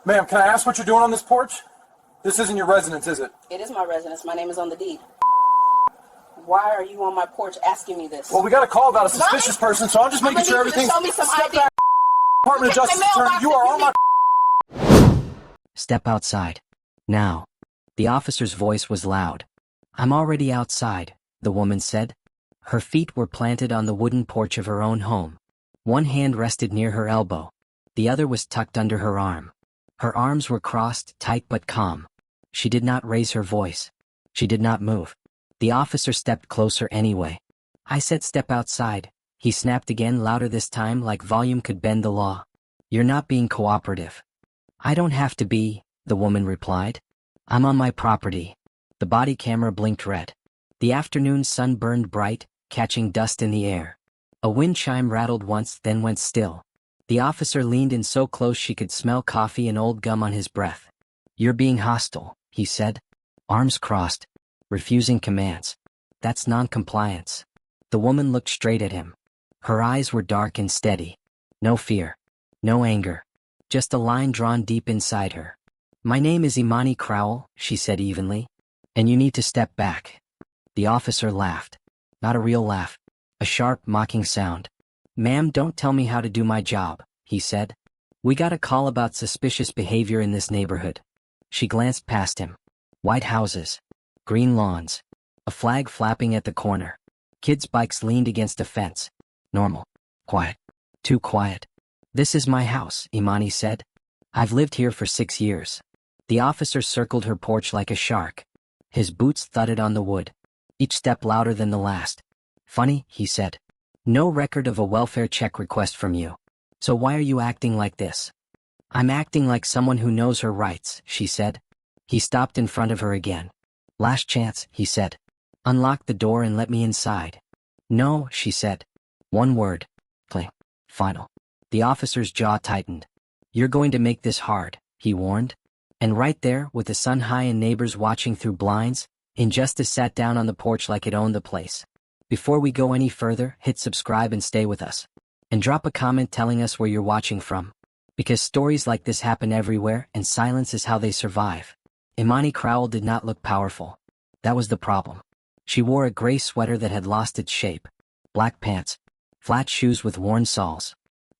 Ma'am, can I ask what you're doing on this porch? This isn't your residence, is it? It is my residence. My name is on the deed. Why are you on my porch asking me this? Well, we got a call about a suspicious person, so I'm just making sure everything's... Show me some Step ID. back, Department of Justice Attorney. You are on my... Step outside. Now. The officer's voice was loud. I'm already outside, the woman said. Her feet were planted on the wooden porch of her own home. One hand rested near her elbow. The other was tucked under her arm. Her arms were crossed, tight but calm. She did not raise her voice. She did not move. The officer stepped closer anyway. I said step outside. He snapped again, louder this time, like volume could bend the law. You're not being cooperative. I don't have to be, the woman replied. I'm on my property. The body camera blinked red. The afternoon sun burned bright, catching dust in the air. A wind chime rattled once, then went still. The officer leaned in so close she could smell coffee and old gum on his breath. You're being hostile, he said. Arms crossed. Refusing commands. That's non-compliance. The woman looked straight at him. Her eyes were dark and steady. No fear. No anger. Just a line drawn deep inside her. My name is Imani Crowell, she said evenly. And you need to step back. The officer laughed. Not a real laugh. A sharp, mocking sound. Ma'am, don't tell me how to do my job, he said. We got a call about suspicious behavior in this neighborhood. She glanced past him. White houses. Green lawns. A flag flapping at the corner. Kids' bikes leaned against a fence. Normal. Quiet. Too quiet. This is my house, Imani said. I've lived here for 6 years. The officer circled her porch like a shark. His boots thudded on the wood. Each step louder than the last. Funny, he said. No record of a welfare check request from you. So why are you acting like this? I'm acting like someone who knows her rights, she said. He stopped in front of her again. Last chance, he said. Unlock the door and let me inside. No, she said. One word. Cling. Final. The officer's jaw tightened. You're going to make this hard, he warned. And right there, with the sun high and neighbors watching through blinds, Injustice sat down on the porch like it owned the place. Before we go any further, hit subscribe and stay with us. And drop a comment telling us where you're watching from. Because stories like this happen everywhere, and silence is how they survive. Imani Crowell did not look powerful. That was the problem. She wore a gray sweater that had lost its shape. Black pants. Flat shoes with worn soles.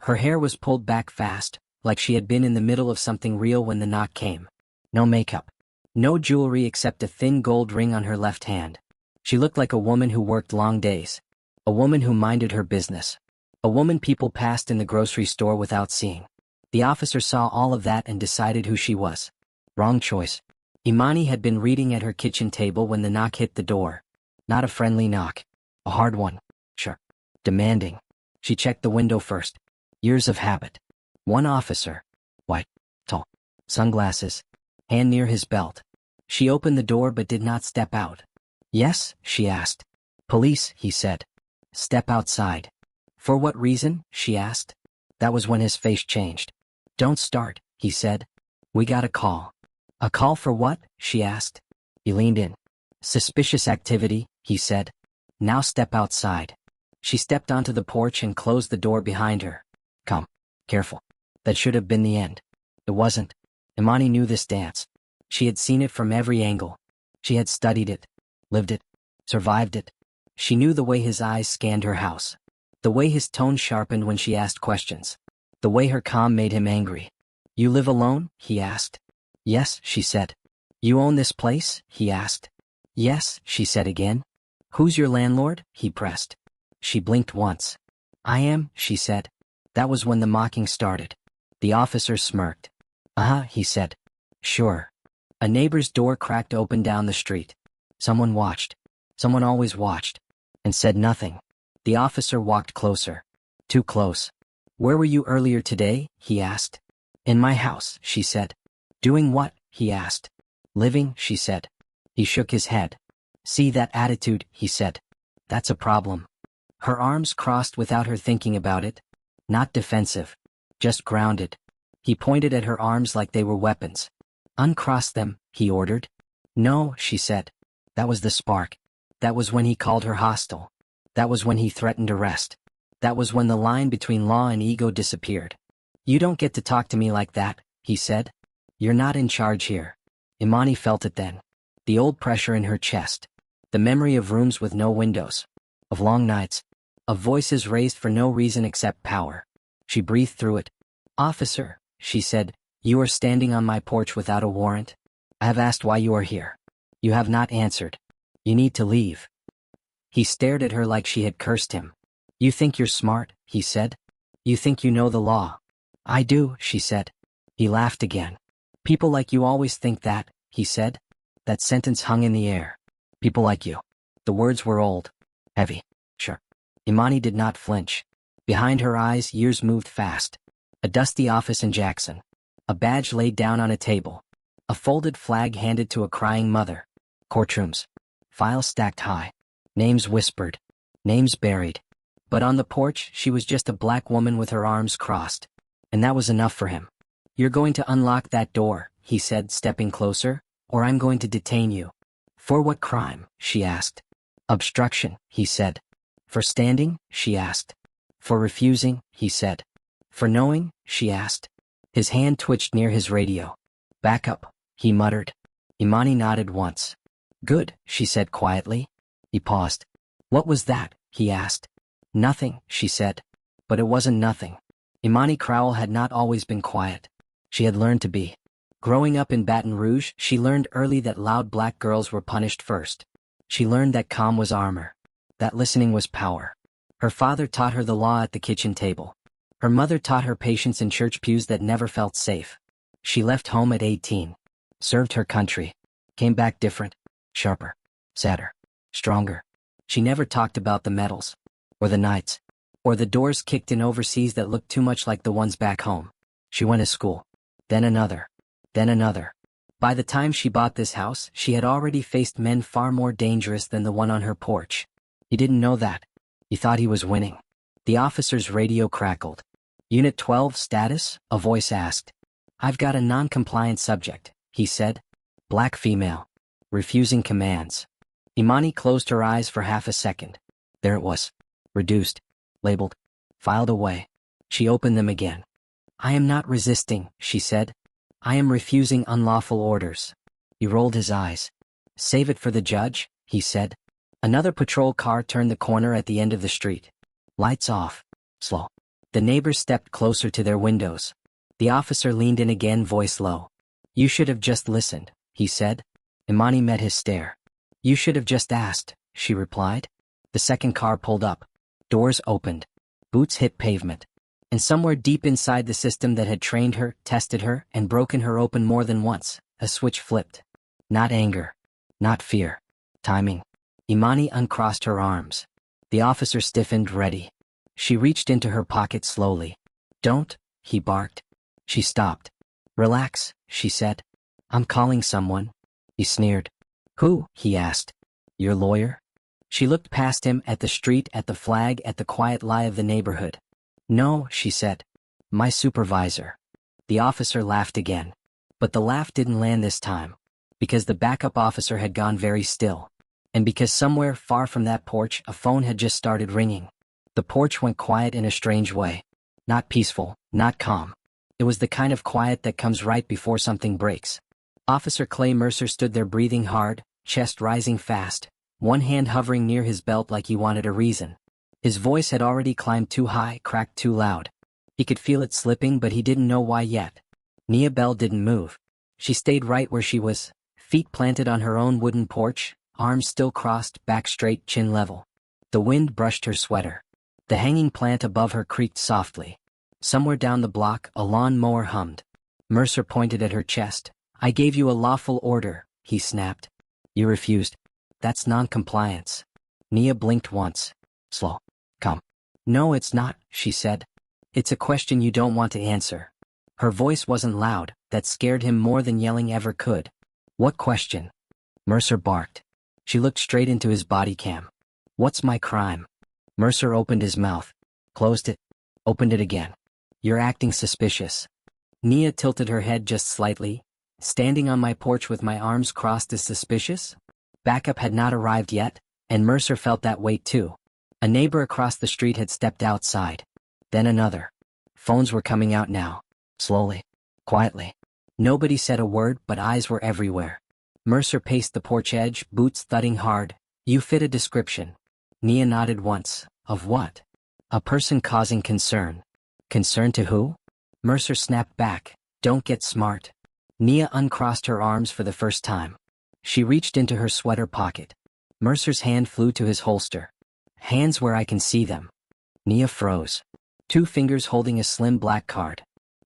Her hair was pulled back fast, like she had been in the middle of something real when the knock came. No makeup. No jewelry except a thin gold ring on her left hand. She looked like a woman who worked long days. A woman who minded her business. A woman people passed in the grocery store without seeing. The officer saw all of that and decided who she was. Wrong choice. Imani had been reading at her kitchen table when the knock hit the door. Not a friendly knock. A hard one. Sure. Demanding. She checked the window first. Years of habit. One officer. White. Tall. Sunglasses. Hand near his belt. She opened the door but did not step out. Yes, she asked. Police, he said. Step outside. For what reason, she asked. That was when his face changed. Don't start, he said. We got a call. A call for what, she asked. He leaned in. Suspicious activity, he said. Now step outside. She stepped onto the porch and closed the door behind her. Come. Careful. That should have been the end. It wasn't. Imani knew this dance. She had seen it from every angle. She had studied it, lived it, survived it. She knew the way his eyes scanned her house. The way his tone sharpened when she asked questions. The way her calm made him angry. You live alone? He asked. Yes, she said. You own this place? He asked. Yes, she said again. Who's your landlord? He pressed. She blinked once. I am, she said. That was when the mocking started. The officer smirked. He said. Sure. A neighbor's door cracked open down the street. Someone watched. Someone always watched. And said nothing. The officer walked closer. Too close. Where were you earlier today? He asked. In my house, she said. Doing what? He asked. Living, she said. He shook his head. See that attitude, he said. That's a problem. Her arms crossed without her thinking about it. Not defensive. Just grounded. He pointed at her arms like they were weapons. Uncross them, he ordered. No, she said. That was the spark. That was when he called her hostile. That was when he threatened arrest. That was when the line between law and ego disappeared. You don't get to talk to me like that, he said. You're not in charge here. Imani felt it then. The old pressure in her chest. The memory of rooms with no windows. Of long nights. Of voices raised for no reason except power. She breathed through it. Officer, she said, you are standing on my porch without a warrant. I have asked why you are here. You have not answered. You need to leave. He stared at her like she had cursed him. You think you're smart, he said. You think you know the law. I do, she said. He laughed again. People like you always think that, he said. That sentence hung in the air. People like you. The words were old. Heavy. Sure. Imani did not flinch. Behind her eyes, years moved fast. A dusty office in Jackson. A badge laid down on a table. A folded flag handed to a crying mother. Courtrooms. Files stacked high. Names whispered. Names buried. But on the porch, she was just a black woman with her arms crossed. And that was enough for him. You're going to unlock that door, he said, stepping closer, or I'm going to detain you. For what crime? She asked. Obstruction, he said. For standing? She asked. For refusing? He said. For knowing? She asked. His hand twitched near his radio. Back up, he muttered. Imani nodded once. Good, she said quietly. He paused. What was that? He asked. Nothing, she said. But it wasn't nothing. Imani Crowell had not always been quiet. She had learned to be. Growing up in Baton Rouge, she learned early that loud black girls were punished first. She learned that calm was armor. That listening was power. Her father taught her the law at the kitchen table. Her mother taught her patience in church pews that never felt safe. She left home at 18. Served her country. Came back different. Sharper. Sadder. Stronger. She never talked about the medals. Or the nights. Or the doors kicked in overseas that looked too much like the ones back home. She went to school. Then another. Then another. By the time she bought this house, she had already faced men far more dangerous than the one on her porch. He didn't know that. He thought he was winning. The officer's radio crackled. Unit 12 status? A voice asked. I've got a non-compliant subject, he said. Black female. Refusing commands. Imani closed her eyes for half a second. There it was. Reduced. Labeled. Filed away. She opened them again. I am not resisting, she said. I am refusing unlawful orders. He rolled his eyes. Save it for the judge, he said. Another patrol car turned the corner at the end of the street. Lights off. Slow. The neighbors stepped closer to their windows. The officer leaned in again, voice low. You should have just listened, he said. Imani met his stare. You should have just asked, she replied. The second car pulled up. Doors opened. Boots hit pavement. And somewhere deep inside the system that had trained her, tested her, and broken her open more than once, a switch flipped. Not anger. Not fear. Timing. Imani uncrossed her arms. The officer stiffened, ready. She reached into her pocket slowly. Don't, he barked. She stopped. Relax, she said. I'm calling someone. He sneered. Who? He asked. Your lawyer? She looked past him, at the street, at the flag, at the quiet lie of the neighborhood. No, she said. My supervisor. The officer laughed again. But the laugh didn't land this time. Because the backup officer had gone very still. And because somewhere far from that porch, a phone had just started ringing. The porch went quiet in a strange way. Not peaceful, not calm. It was the kind of quiet that comes right before something breaks. Officer Clay Mercer stood there breathing hard, chest rising fast, one hand hovering near his belt like he wanted a reason. His voice had already climbed too high, cracked too loud. He could feel it slipping, but he didn't know why yet. Nia Bell didn't move. She stayed right where she was, feet planted on her own wooden porch, arms still crossed, back straight, chin level. The wind brushed her sweater. The hanging plant above her creaked softly. Somewhere down the block, a lawn mower hummed. Mercer pointed at her chest. I gave you a lawful order, he snapped. You refused. That's non-compliance. Nia blinked once. Slow. Come. No, it's not, she said. It's a question you don't want to answer. Her voice wasn't loud. That scared him more than yelling ever could. What question? Mercer barked. She looked straight into his body cam. What's my crime? Mercer opened his mouth. Closed it. Opened it again. You're acting suspicious. Nia tilted her head just slightly. Standing on my porch with my arms crossed is suspicious? Backup had not arrived yet, and Mercer felt that weight too. A neighbor across the street had stepped outside. Then another. Phones were coming out now. Slowly. Quietly. Nobody said a word, but eyes were everywhere. Mercer paced the porch edge, boots thudding hard. You fit a description. Nia nodded once. Of what? A person causing concern. Concern to who? Mercer snapped back. Don't get smart. Nia uncrossed her arms for the first time. She reached into her sweater pocket. Mercer's hand flew to his holster. Hands where I can see them. Nia froze. 2 fingers holding a slim black card.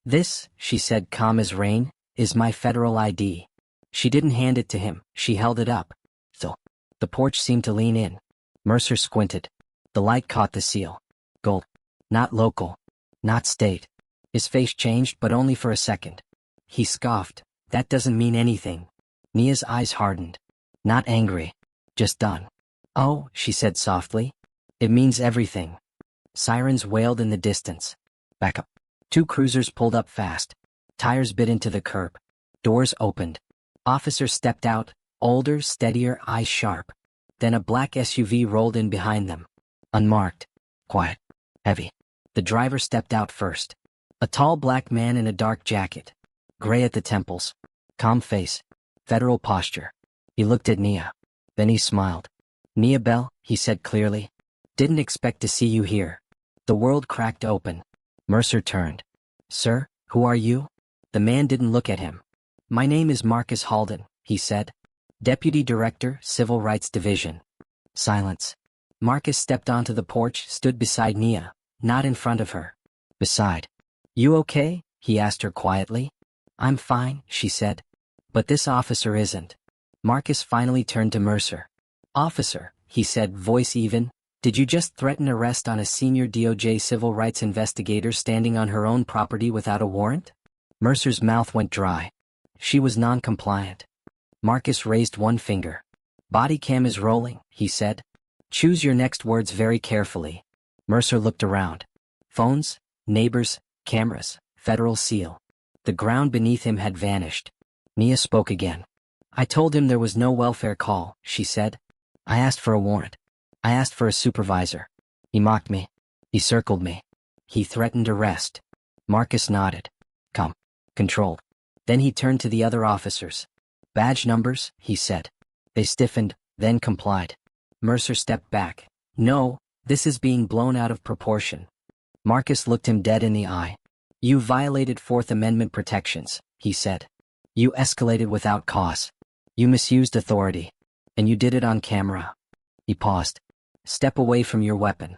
This, she said calm as rain, is my federal ID. She didn't hand it to him, she held it up. So, the porch seemed to lean in. Mercer squinted. The light caught the seal. Gold. Not local. Not state. His face changed, but only for a second. He scoffed. That doesn't mean anything. Nia's eyes hardened. Not angry. Just done. Oh, she said softly. It means everything. Sirens wailed in the distance. Back up. 2 cruisers pulled up fast. Tires bit into the curb. Doors opened. Officers stepped out, older, steadier, eyes sharp. Then a black SUV rolled in behind them. Unmarked. Quiet. Heavy. The driver stepped out first. A tall black man in a dark jacket. Gray at the temples. Calm face. Federal posture. He looked at Nia. Then he smiled. Nia Bell, he said clearly. Didn't expect to see you here. The world cracked open. Mercer turned. Sir, who are you? The man didn't look at him. My name is Marcus Halden, he said. Deputy Director, Civil Rights Division. Silence. Marcus stepped onto the porch, stood beside Nia, not in front of her. Beside. You okay? He asked her quietly. I'm fine, she said. But this officer isn't. Marcus finally turned to Mercer. Officer, he said, voice even, did you just threaten arrest on a senior DOJ civil rights investigator standing on her own property without a warrant? Mercer's mouth went dry. She was non-compliant. Marcus raised 1 finger. Body cam is rolling, he said. Choose your next words very carefully. Mercer looked around. Phones, neighbors, cameras, federal seal. The ground beneath him had vanished. Nia spoke again. I told him there was no welfare call, she said. I asked for a warrant. I asked for a supervisor. He mocked me. He circled me. He threatened arrest. Marcus nodded. Come. Controlled. Then he turned to the other officers. Badge numbers, he said. They stiffened, then complied. Mercer stepped back. No, this is being blown out of proportion. Marcus looked him dead in the eye. You violated 4th Amendment protections, he said. You escalated without cause. You misused authority. And you did it on camera. He paused. Step away from your weapon.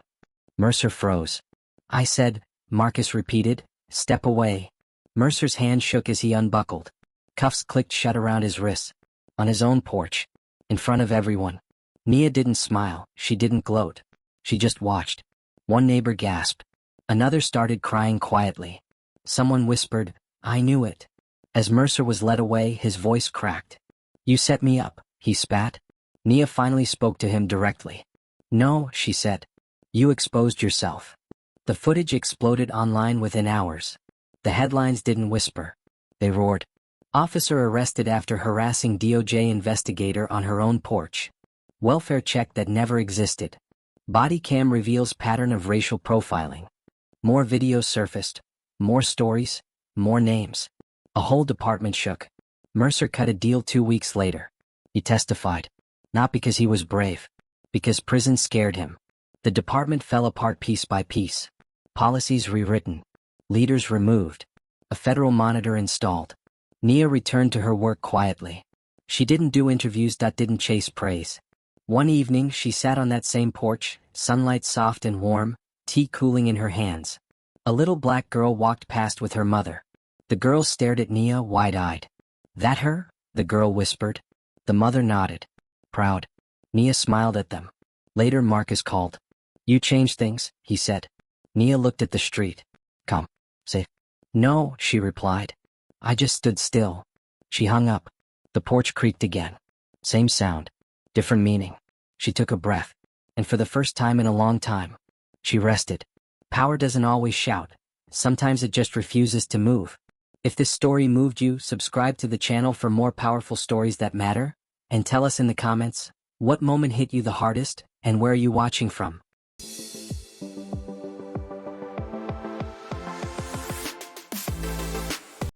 Mercer froze. I said, Marcus repeated, step away. Mercer's hand shook as he unbuckled. Cuffs clicked shut around his wrists. On his own porch. In front of everyone. Nia didn't smile, she didn't gloat. She just watched. One neighbor gasped. Another started crying quietly. Someone whispered, I knew it. As Mercer was led away, his voice cracked. You set me up, he spat. Nia finally spoke to him directly. No, she said. You exposed yourself. The footage exploded online within hours. The headlines didn't whisper. They roared. Officer arrested after harassing DOJ investigator on her own porch. Welfare check that never existed. Body cam reveals pattern of racial profiling. More videos surfaced. More stories. More names. A whole department shook. Mercer cut a deal 2 weeks later. He testified. Not because he was brave. Because prison scared him. The department fell apart piece by piece. Policies rewritten. Leaders removed. A federal monitor installed. Nia returned to her work quietly. She didn't do interviews that didn't chase praise. One evening she sat on that same porch, sunlight soft and warm, tea cooling in her hands. A little black girl walked past with her mother. The girl stared at Nia wide-eyed. That her? The girl whispered. The mother nodded. Proud. Nia smiled at them. Later Marcus called. You changed things, he said. Nia looked at the street. Come. Say. No, she replied. I just stood still. She hung up. The porch creaked again. Same sound. Different meaning. She took a breath. And for the first time in a long time, she rested. Power doesn't always shout. Sometimes it just refuses to move. If this story moved you, subscribe to the channel for more powerful stories that matter, and tell us in the comments, what moment hit you the hardest, and where are you watching from?